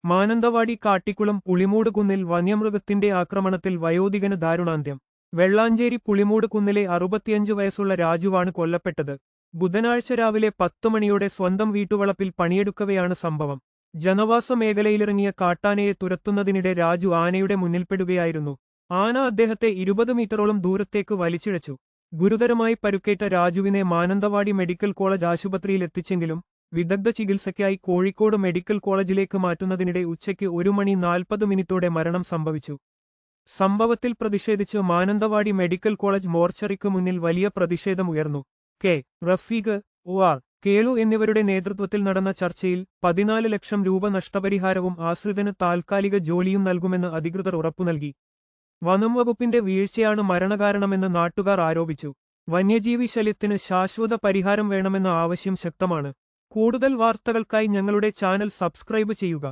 മാനന്തവാടി കാട്ടിക്കുളം പുളിമൂട് കുന്നിൽ വന്യമൃഗത്തിന്റെ ആക്രമണത്തിൽ വയോധികന് ദാരുണാന്ത്യം. വെള്ളാഞ്ചേരി പുളിമൂട് കുന്നിലെ 65 വയസ്സുള്ള രാജുവാണ് കൊല്ലപ്പെട്ടത്. ബുധനാഴ്ച രാവിലെ 10 മണിയോടെ സ്വന്തം വീട്ടുവളപ്പിൽ പണിയെടുക്കവെയാണ് സംഭവം. ജനവാസ മേഖലയിലിറങ്ങിയ കാട്ടാനയെ തുരത്തുന്നതിനിടെ രാജു ആനയുടെ മുന്നിൽപ്പെടുകയായിരുന്നു. ആന അദ്ദേഹത്തെ 20 മീറ്ററോളം ദൂരത്തേക്ക് വലിച്ചിഴച്ചു. ഗുരുതരമായി പരുക്കേറ്റ രാജുവിനെ മാനന്തവാടി മെഡിക്കൽ കോളേജ് ആശുപത്രിയിലെത്തിച്ചെങ്കിലും വിദഗ്ധ ചികിത്സയ്ക്കായി കോഴിക്കോട് മെഡിക്കൽ കോളേജിലേക്ക് മാറ്റുന്നതിനിടെ ഉച്ചയ്ക്ക് 1:40 മരണം സംഭവിച്ചു. സംഭവത്തിൽ പ്രതിഷേധിച്ച് മാനന്തവാടി മെഡിക്കൽ കോളേജ് മോർച്ചറിക്ക് മുന്നിൽ വലിയ പ്രതിഷേധമുയർന്നു. കെ. റഫീഖ്, ഒ.ആർ. കേളു എന്നിവരുടെ നേതൃത്വത്തിൽ നടന്ന ചർച്ചയിൽ 14 ലക്ഷം രൂപ നഷ്ടപരിഹാരവും ആശ്രിതന് താൽക്കാലിക ജോലിയും നൽകുമെന്ന് അധികൃതർ ഉറപ്പുനൽകി. വനം വകുപ്പിന്റെ വീഴ്ചയാണ് മരണകാരണമെന്ന് നാട്ടുകാർ ആരോപിച്ചു. വന്യജീവി ശല്യത്തിന് ശാശ്വത പരിഹാരം വേണമെന്ന ആവശ്യം ശക്തമാണ്. കൂടുതൽ വാർത്തകൾക്കായി ഞങ്ങളുടെ ചാനൽ സബ്സ്ക്രൈബ് ചെയ്യുക.